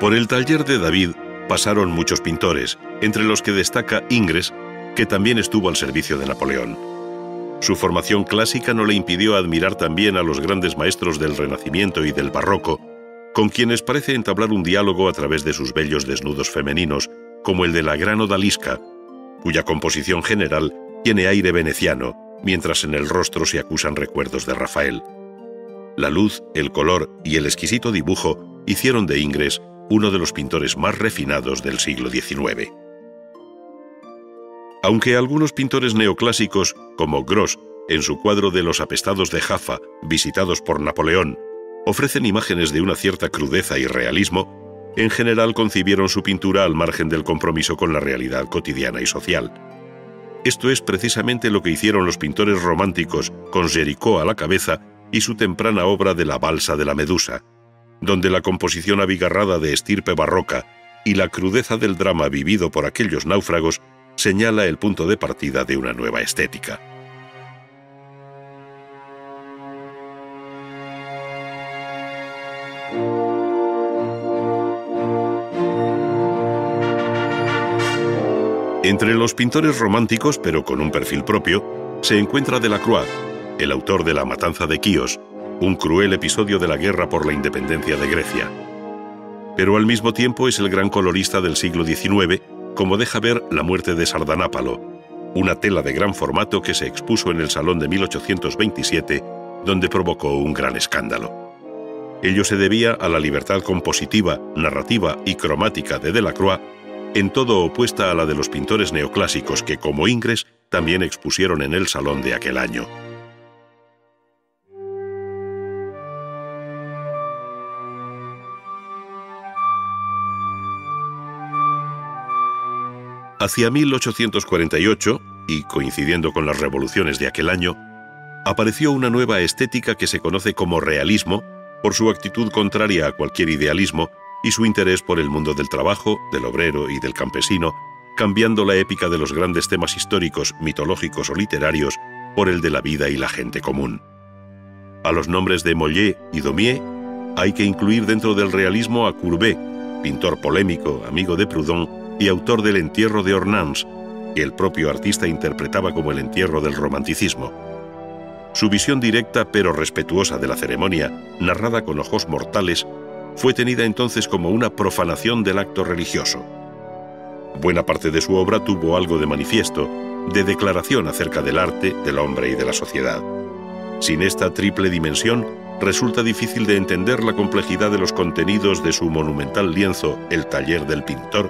Por el taller de David pasaron muchos pintores, entre los que destaca Ingres, que también estuvo al servicio de Napoleón. Su formación clásica no le impidió admirar también a los grandes maestros del Renacimiento y del Barroco, con quienes parece entablar un diálogo a través de sus bellos desnudos femeninos, como el de la gran odalisca, cuya composición general tiene aire veneciano, mientras en el rostro se acusan recuerdos de Rafael. La luz, el color y el exquisito dibujo hicieron de Ingres uno de los pintores más refinados del siglo XIX. Aunque algunos pintores neoclásicos, como Gros, en su cuadro de los apestados de Jaffa, visitados por Napoleón, ofrecen imágenes de una cierta crudeza y realismo, en general concibieron su pintura al margen del compromiso con la realidad cotidiana y social. Esto es precisamente lo que hicieron los pintores románticos con Géricault a la cabeza y su temprana obra de la Balsa de la Medusa, donde la composición abigarrada de estirpe barroca y la crudeza del drama vivido por aquellos náufragos señala el punto de partida de una nueva estética. Entre los pintores románticos, pero con un perfil propio, se encuentra Delacroix, el autor de La matanza de Quíos, un cruel episodio de la guerra por la independencia de Grecia. Pero al mismo tiempo es el gran colorista del siglo XIX, como deja ver La muerte de Sardanápalo, una tela de gran formato que se expuso en el Salón de 1827, donde provocó un gran escándalo. Ello se debía a la libertad compositiva, narrativa y cromática de Delacroix, en todo opuesta a la de los pintores neoclásicos que, como Ingres, también expusieron en el Salón de aquel año. Hacia 1848, y coincidiendo con las revoluciones de aquel año, apareció una nueva estética que se conoce como realismo por su actitud contraria a cualquier idealismo y su interés por el mundo del trabajo, del obrero y del campesino, cambiando la épica de los grandes temas históricos, mitológicos o literarios por el de la vida y la gente común. A los nombres de Mollet y Daumier hay que incluir dentro del realismo a Courbet, pintor polémico, amigo de Proudhon y autor del Entierro de Ornans, que el propio artista interpretaba como el entierro del romanticismo. Su visión directa pero respetuosa de la ceremonia, narrada con ojos mortales, fue tenida entonces como una profanación del acto religioso. Buena parte de su obra tuvo algo de manifiesto, de declaración acerca del arte, del hombre y de la sociedad. Sin esta triple dimensión, resulta difícil de entender la complejidad de los contenidos de su monumental lienzo El taller del pintor,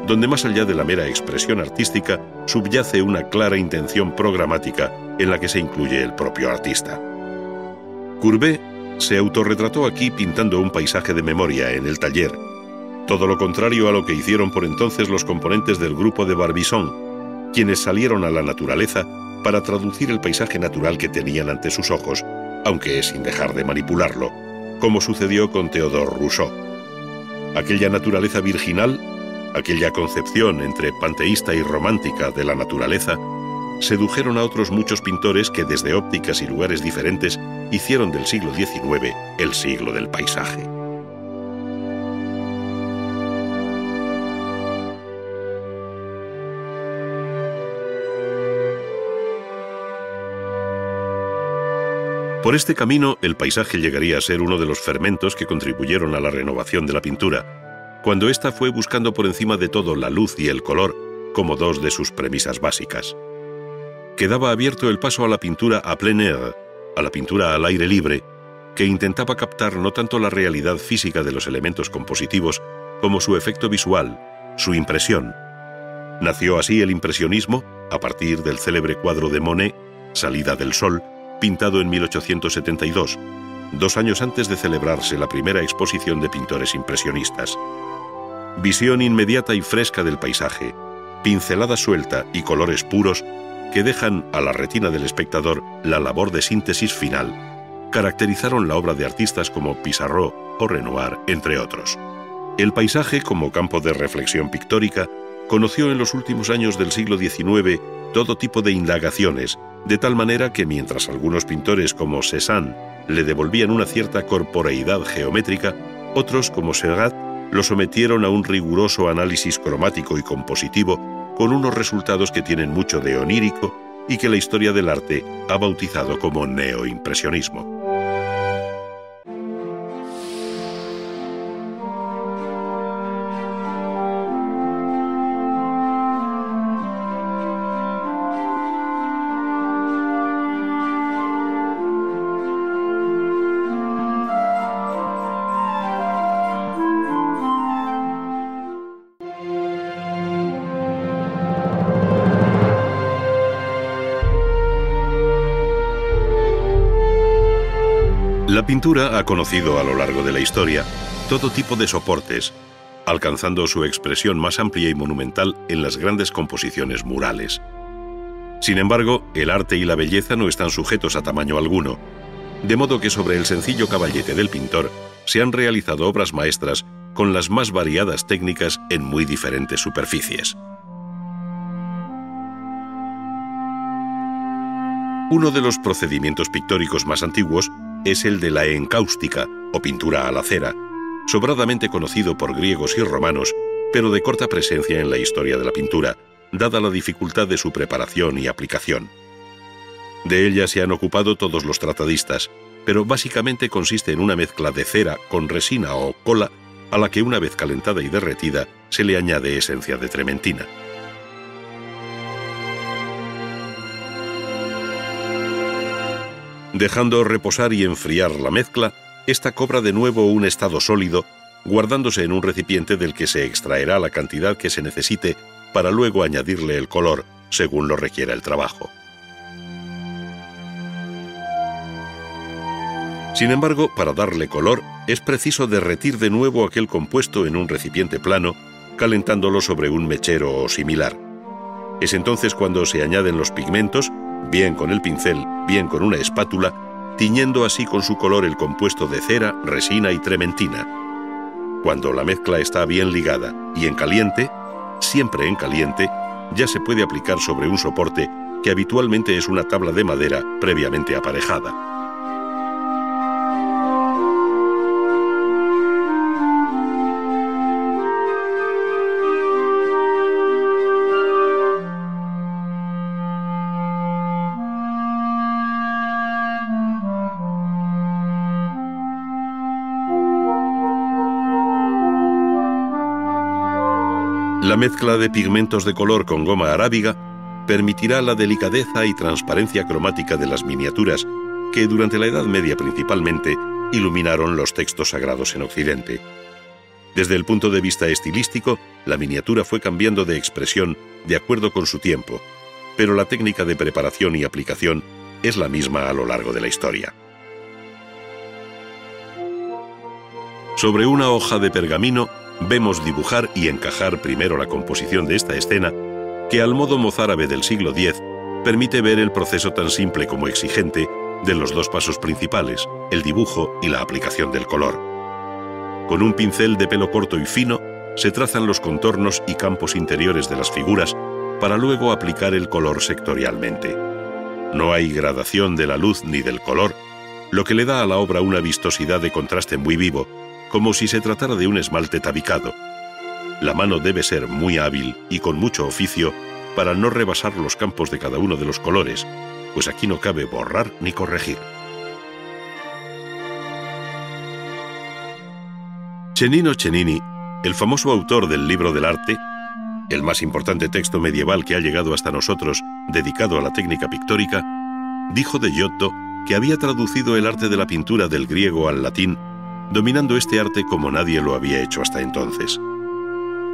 donde más allá de la mera expresión artística subyace una clara intención programática en la que se incluye el propio artista. Courbet se autorretrató aquí pintando un paisaje de memoria en El taller, todo lo contrario a lo que hicieron por entonces los componentes del grupo de Barbizon, quienes salieron a la naturaleza para traducir el paisaje natural que tenían ante sus ojos, aunque sin dejar de manipularlo, como sucedió con Théodore Rousseau. Aquella naturaleza virginal, aquella concepción entre panteísta y romántica de la naturaleza, sedujeron a otros muchos pintores que desde ópticas y lugares diferentes hicieron del siglo XIX el siglo del paisaje. Por este camino, el paisaje llegaría a ser uno de los fermentos que contribuyeron a la renovación de la pintura, cuando ésta fue buscando por encima de todo la luz y el color como dos de sus premisas básicas. Quedaba abierto el paso a la pintura à plein air, a la pintura al aire libre, que intentaba captar no tanto la realidad física de los elementos compositivos como su efecto visual, su impresión. Nació así el impresionismo a partir del célebre cuadro de Monet, Salida del Sol, pintado en 1872, 2 años antes de celebrarse la primera exposición de pintores impresionistas. Visión inmediata y fresca del paisaje, pincelada suelta y colores puros que dejan a la retina del espectador la labor de síntesis final, caracterizaron la obra de artistas como Pissarro o Renoir, entre otros. El paisaje, como campo de reflexión pictórica, conoció en los últimos años del siglo XIX todo tipo de indagaciones, de tal manera que mientras algunos pintores como Cézanne le devolvían una cierta corporeidad geométrica, otros como Seurat lo sometieron a un riguroso análisis cromático y compositivo con unos resultados que tienen mucho de onírico y que la historia del arte ha bautizado como neoimpresionismo. La pintura ha conocido a lo largo de la historia todo tipo de soportes, alcanzando su expresión más amplia y monumental en las grandes composiciones murales. Sin embargo, el arte y la belleza no están sujetos a tamaño alguno, de modo que sobre el sencillo caballete del pintor se han realizado obras maestras con las más variadas técnicas en muy diferentes superficies. Uno de los procedimientos pictóricos más antiguos es el de la encáustica, o pintura a la cera, sobradamente conocido por griegos y romanos, pero de corta presencia en la historia de la pintura, dada la dificultad de su preparación y aplicación. De ella se han ocupado todos los tratadistas, pero básicamente consiste en una mezcla de cera con resina o cola, a la que una vez calentada y derretida se le añade esencia de trementina. Dejando reposar y enfriar la mezcla, esta cobra de nuevo un estado sólido, guardándose en un recipiente del que se extraerá la cantidad que se necesite para luego añadirle el color, según lo requiera el trabajo. Sin embargo, para darle color, es preciso derretir de nuevo aquel compuesto en un recipiente plano, calentándolo sobre un mechero o similar. Es entonces cuando se añaden los pigmentos, bien con el pincel, bien con una espátula, tiñendo así con su color el compuesto de cera, resina y trementina. Cuando la mezcla está bien ligada y en caliente, siempre en caliente, ya se puede aplicar sobre un soporte que habitualmente es una tabla de madera previamente aparejada. La mezcla de pigmentos de color con goma arábiga permitirá la delicadeza y transparencia cromática de las miniaturas que durante la Edad Media principalmente iluminaron los textos sagrados en Occidente. Desde el punto de vista estilístico, la miniatura fue cambiando de expresión de acuerdo con su tiempo, pero la técnica de preparación y aplicación es la misma a lo largo de la historia. Sobre una hoja de pergamino vemos dibujar y encajar primero la composición de esta escena, que al modo mozárabe del siglo X permite ver el proceso tan simple como exigente de los dos pasos principales, el dibujo y la aplicación del color. Con un pincel de pelo corto y fino se trazan los contornos y campos interiores de las figuras para luego aplicar el color sectorialmente. No hay gradación de la luz ni del color, lo que le da a la obra una vistosidad de contraste muy vivo, como si se tratara de un esmalte tabicado. La mano debe ser muy hábil y con mucho oficio para no rebasar los campos de cada uno de los colores, pues aquí no cabe borrar ni corregir. Cennino Cennini, el famoso autor del Libro del Arte, el más importante texto medieval que ha llegado hasta nosotros dedicado a la técnica pictórica, dijo de Giotto que había traducido el arte de la pintura del griego al latín, dominando este arte como nadie lo había hecho hasta entonces.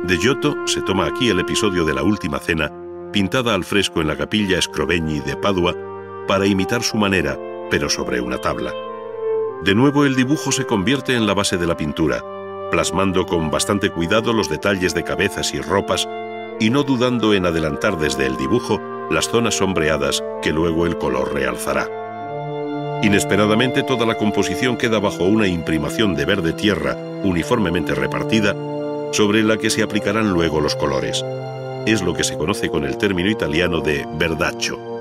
De Giotto se toma aquí el episodio de la Última Cena, pintada al fresco en la capilla Scrovegni de Padua, para imitar su manera, pero sobre una tabla. De nuevo el dibujo se convierte en la base de la pintura, plasmando con bastante cuidado los detalles de cabezas y ropas, y no dudando en adelantar desde el dibujo las zonas sombreadas que luego el color realzará. Inesperadamente toda la composición queda bajo una imprimación de verde tierra uniformemente repartida, sobre la que se aplicarán luego los colores. Es lo que se conoce con el término italiano de verdaccio.